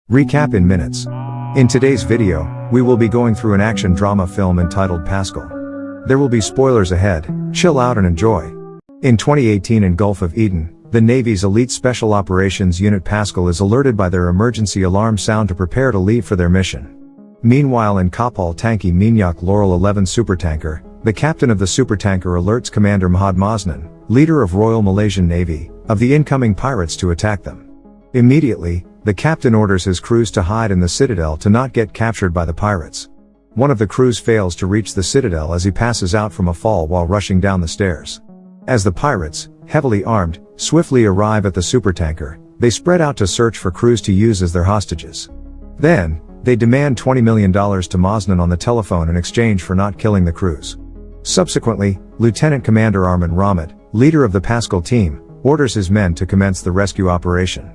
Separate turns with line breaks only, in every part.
Recap in minutes. In today's video, we will be going through an action drama film entitled Pascal. There will be spoilers ahead, chill out and enjoy. In 2018 in Gulf of Eden, the Navy's elite Special Operations Unit Pascal is alerted by their emergency alarm sound to prepare to leave for their mission. Meanwhile in Kapal Tanki Minyak Laurel 11 supertanker, the captain of the supertanker alerts Commander Mahad Maznan, leader of Royal Malaysian Navy, of the incoming pirates to attack them. Immediately, the captain orders his crews to hide in the citadel to not get captured by the pirates. One of the crews fails to reach the citadel as he passes out from a fall while rushing down the stairs. As the pirates, heavily armed, swiftly arrive at the supertanker, they spread out to search for crews to use as their hostages. Then, they demand $20 million to Maznan on the telephone in exchange for not killing the crews. Subsequently, Lieutenant Commander Armin Rahmat, leader of the Pascal team, orders his men to commence the rescue operation.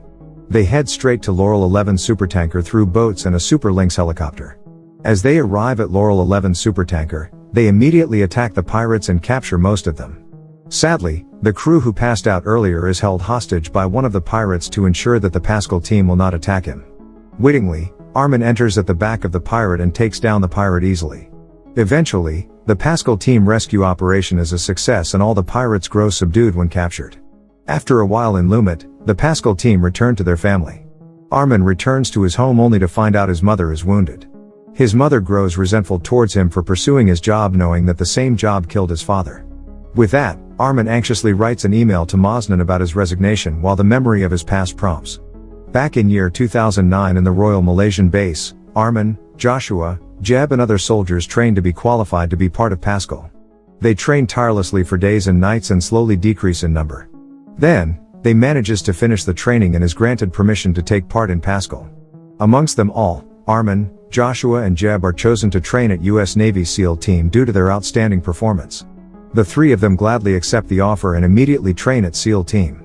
They head straight to Laurel 11 supertanker through boats and a Super Lynx helicopter. As they arrive at Laurel 11 supertanker, they immediately attack the pirates and capture most of them. Sadly, the crew who passed out earlier is held hostage by one of the pirates to ensure that the Pascal team will not attack him. Wittingly, Armin enters at the back of the pirate and takes down the pirate easily. Eventually, the Pascal team rescue operation is a success and all the pirates grow subdued when captured. After a while in Lumet, the Pascal team return to their family. Armin returns to his home only to find out his mother is wounded. His mother grows resentful towards him for pursuing his job knowing that the same job killed his father. With that, Armin anxiously writes an email to Maznan about his resignation while the memory of his past prompts. Back in year 2009 in the Royal Malaysian base, Armin, Joshua, Jeb and other soldiers train to be qualified to be part of Pascal. They train tirelessly for days and nights and slowly decrease in number. Then, they manages to finish the training and is granted permission to take part in Pascal. Amongst them all, Armin, Joshua and Jeb are chosen to train at US Navy SEAL team due to their outstanding performance. The three of them gladly accept the offer and immediately train at SEAL team.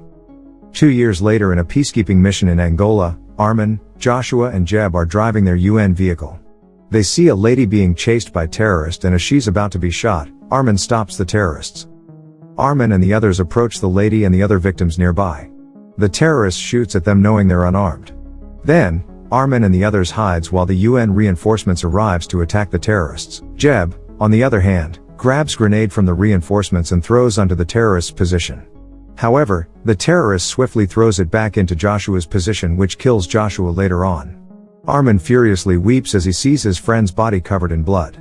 2 years later in a peacekeeping mission in Angola, Armin, Joshua and Jeb are driving their UN vehicle. They see a lady being chased by terrorists and as she's about to be shot, Armin stops the terrorists. Armin and the others approach the lady and the other victims nearby. The terrorist shoots at them knowing they're unarmed. Then, Armin and the others hides while the UN reinforcements arrives to attack the terrorists. Jeb, on the other hand, grabs grenade from the reinforcements and throws onto the terrorist's position. However, the terrorist swiftly throws it back into Joshua's position which kills Joshua later on. Armin furiously weeps as he sees his friend's body covered in blood.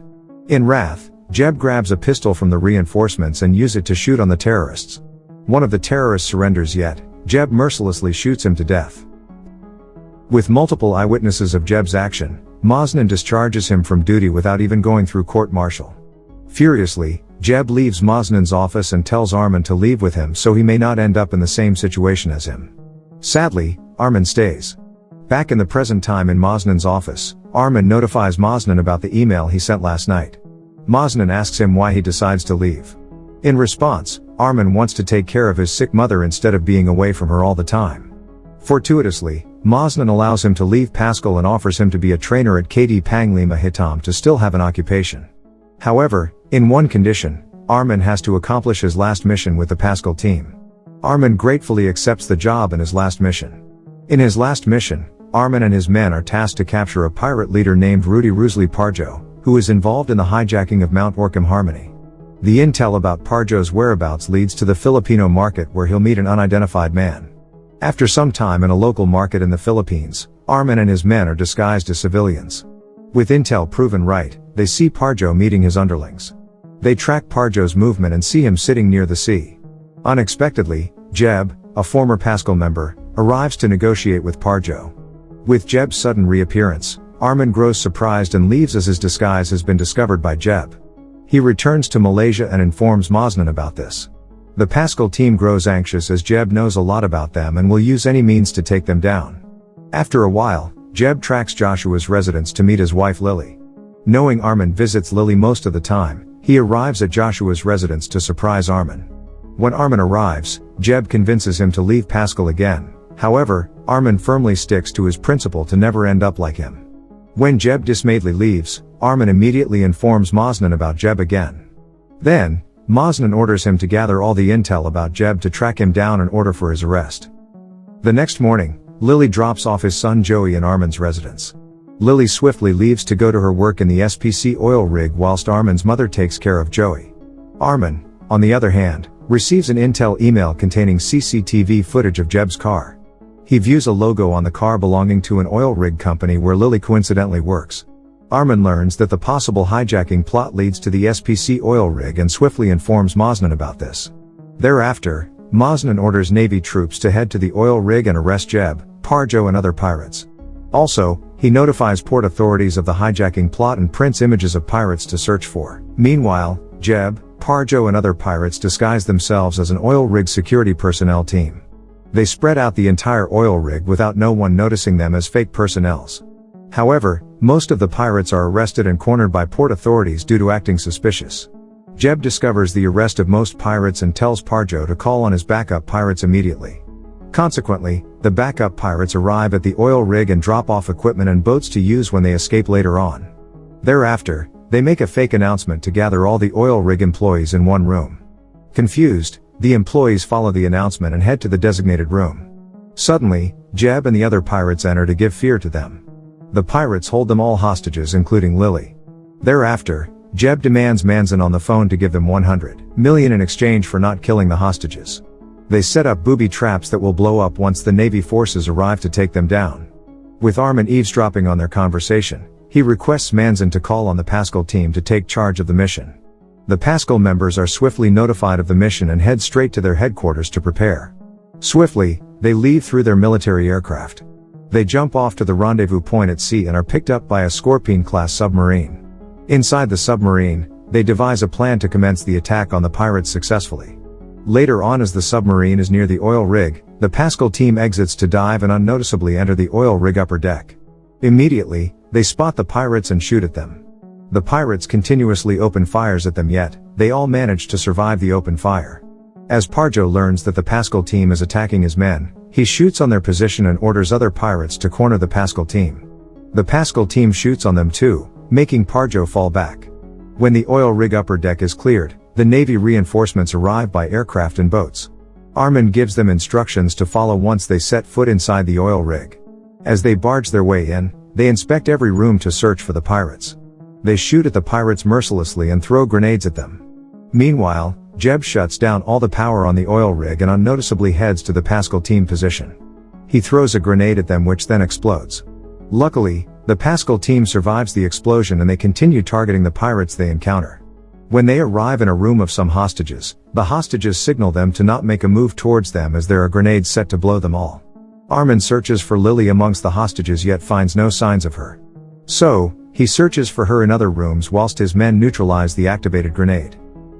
In wrath, Jeb grabs a pistol from the reinforcements and uses it to shoot on the terrorists. One of the terrorists surrenders yet, Jeb mercilessly shoots him to death. With multiple eyewitnesses of Jeb's action, Maznan discharges him from duty without even going through court-martial. Furiously, Jeb leaves Maznan's office and tells Armin to leave with him so he may not end up in the same situation as him. Sadly, Armin stays. Back in the present time in Maznan's office, Armin notifies Maznan about the email he sent last night. Maznan asks him why he decides to leave. In response, Armin wants to take care of his sick mother instead of being away from her all the time. Fortuitously, Maznan allows him to leave Pascal and offers him to be a trainer at KD Panglima Hitam to still have an occupation. However, in one condition, Armin has to accomplish his last mission with the Pascal team. Armin gratefully accepts the job in his last mission. In his last mission, Armin and his men are tasked to capture a pirate leader named Rudy Rusli Parjo, who is involved in the hijacking of Mount Orcam Harmony. The intel about Parjo's whereabouts leads to the Filipino market where he'll meet an unidentified man. After some time in a local market in the Philippines, Armin and his men are disguised as civilians. With intel proven right, they see Parjo meeting his underlings. They track Parjo's movement and see him sitting near the sea. Unexpectedly, Jeb, a former Pascal member, arrives to negotiate with Parjo. With Jeb's sudden reappearance, Armin grows surprised and leaves as his disguise has been discovered by Jeb. He returns to Malaysia and informs Maznan about this. The Pascal team grows anxious as Jeb knows a lot about them and will use any means to take them down. After a while, Jeb tracks Joshua's residence to meet his wife Lily. Knowing Armin visits Lily most of the time, he arrives at Joshua's residence to surprise Armin. When Armin arrives, Jeb convinces him to leave Pascal again. However, Armin firmly sticks to his principle to never end up like him. When Jeb dismayedly leaves, Armin immediately informs Maznan about Jeb again. Then, Maznan orders him to gather all the intel about Jeb to track him down and order for his arrest. The next morning, Lily drops off his son Joey in Armin's residence. Lily swiftly leaves to go to her work in the SPC oil rig whilst Armin's mother takes care of Joey. Armin, on the other hand, receives an intel email containing CCTV footage of Jeb's car. He views a logo on the car belonging to an oil rig company where Lily coincidentally works. Armin learns that the possible hijacking plot leads to the SPC oil rig and swiftly informs Maznan about this. Thereafter, Maznan orders Navy troops to head to the oil rig and arrest Jeb, Parjo and other pirates. Also, he notifies port authorities of the hijacking plot and prints images of pirates to search for. Meanwhile, Jeb, Parjo and other pirates disguise themselves as an oil rig security personnel team. They spread out the entire oil rig without no one noticing them as fake personnels. However, most of the pirates are arrested and cornered by port authorities due to acting suspicious. Jeb discovers the arrest of most pirates and tells Parjo to call on his backup pirates immediately. Consequently, the backup pirates arrive at the oil rig and drop off equipment and boats to use when they escape later on. Thereafter, they make a fake announcement to gather all the oil rig employees in one room. Confused, the employees follow the announcement and head to the designated room. Suddenly, Jeb and the other pirates enter to give fear to them. The pirates hold them all hostages including Lily. Thereafter, Jeb demands Maznan on the phone to give them 100 million in exchange for not killing the hostages. They set up booby traps that will blow up once the Navy forces arrive to take them down. With Armin eavesdropping on their conversation, he requests Maznan to call on the Pascal team to take charge of the mission. The Pascal members are swiftly notified of the mission and head straight to their headquarters to prepare. Swiftly, they leave through their military aircraft. They jump off to the rendezvous point at sea and are picked up by a Scorpion-class submarine. Inside the submarine, they devise a plan to commence the attack on the pirates successfully. Later on, as the submarine is near the oil rig, the Pascal team exits to dive and unnoticeably enter the oil rig upper deck. Immediately, they spot the pirates and shoot at them. The pirates continuously open fires at them, yet they all manage to survive the open fire. As Parjo learns that the Pascal team is attacking his men, he shoots on their position and orders other pirates to corner the Pascal team. The Pascal team shoots on them too, making Parjo fall back. When the oil rig upper deck is cleared, the Navy reinforcements arrive by aircraft and boats. Armin gives them instructions to follow once they set foot inside the oil rig. As they barge their way in, they inspect every room to search for the pirates. They shoot at the pirates mercilessly and throw grenades at them. Meanwhile, Jeb shuts down all the power on the oil rig and unnoticeably heads to the Pascal team position. He throws a grenade at them which then explodes. Luckily, the Pascal team survives the explosion and they continue targeting the pirates they encounter. When they arrive in a room of some hostages, the hostages signal them to not make a move towards them as there are grenades set to blow them all. Armin searches for Lily amongst the hostages yet finds no signs of her. So, he searches for her in other rooms whilst his men neutralize the activated grenade.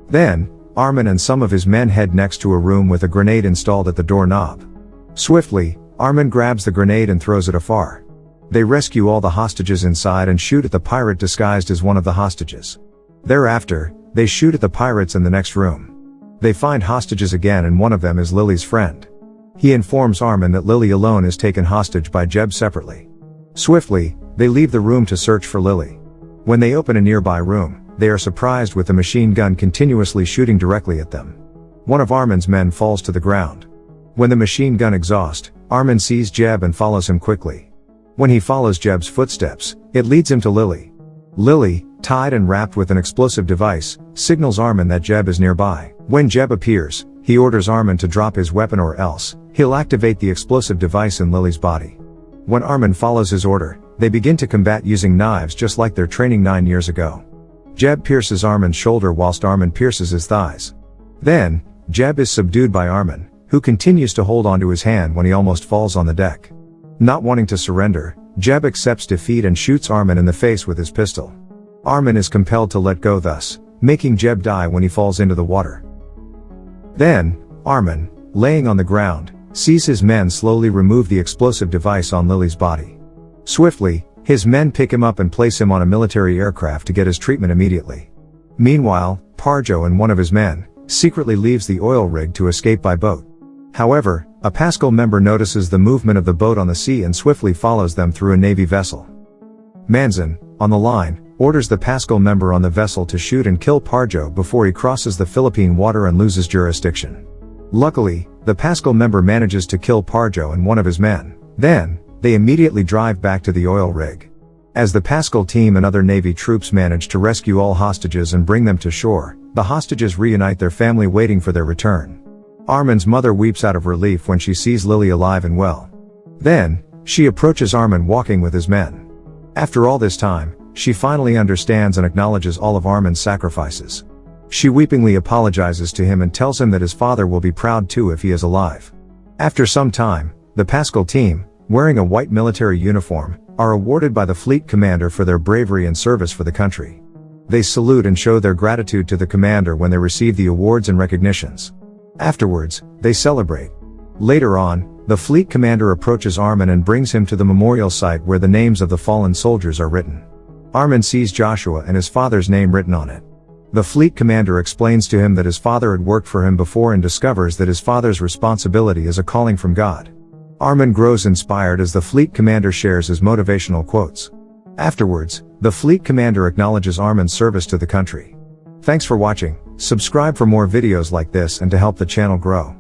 Then, Armin and some of his men head next to a room with a grenade installed at the doorknob. Swiftly, Armin grabs the grenade and throws it afar. They rescue all the hostages inside and shoot at the pirate disguised as one of the hostages. Thereafter, they shoot at the pirates in the next room. They find hostages again and one of them is Lily's friend. He informs Armin that Lily alone is taken hostage by Jeb separately. Swiftly, they leave the room to search for Lily. When they open a nearby room, they are surprised with a machine gun continuously shooting directly at them. One of Armin's men falls to the ground. When the machine gun exhausts, Armin sees Jeb and follows him quickly. When he follows Jeb's footsteps, it leads him to Lily. Lily, tied and wrapped with an explosive device, signals Armin that Jeb is nearby. When Jeb appears, he orders Armin to drop his weapon or else, he'll activate the explosive device in Lily's body. When Armin follows his order, they begin to combat using knives just like their training 9 years ago. Jeb pierces Armin's shoulder whilst Armin pierces his thighs. Then, Jeb is subdued by Armin, who continues to hold onto his hand when he almost falls on the deck. Not wanting to surrender, Jeb accepts defeat and shoots Armin in the face with his pistol. Armin is compelled to let go, thus making Jeb die when he falls into the water. Then, Armin, laying on the ground, sees his men slowly remove the explosive device on Lily's body. Swiftly, his men pick him up and place him on a military aircraft to get his treatment immediately. Meanwhile, Parjo and one of his men secretly leaves the oil rig to escape by boat. However, a Pascal member notices the movement of the boat on the sea and swiftly follows them through a Navy vessel. Maznan, on the line, orders the Pascal member on the vessel to shoot and kill Parjo before he crosses the Philippine water and loses jurisdiction. Luckily, the Pascal member manages to kill Parjo and one of his men, Then, they immediately drive back to the oil rig. As the Pascal team and other Navy troops manage to rescue all hostages and bring them to shore, the hostages reunite their family waiting for their return. Armin's mother weeps out of relief when she sees Lily alive and well. Then, she approaches Armin walking with his men. After all this time, she finally understands and acknowledges all of Armin's sacrifices. She weepingly apologizes to him and tells him that his father will be proud too if he is alive. After some time, the Pascal team, wearing a white military uniform, are awarded by the fleet commander for their bravery and service for the country. They salute and show their gratitude to the commander when they receive the awards and recognitions. Afterwards, they celebrate. Later on, the fleet commander approaches Armin and brings him to the memorial site where the names of the fallen soldiers are written. Armin sees Joshua and his father's name written on it. The fleet commander explains to him that his father had worked for him before and discovers that his father's responsibility is a calling from God. Armin grows inspired as the fleet commander shares his motivational quotes. Afterwards, the fleet commander acknowledges Armin's service to the country. Thanks for watching. Subscribe for more videos like this and to help the channel grow.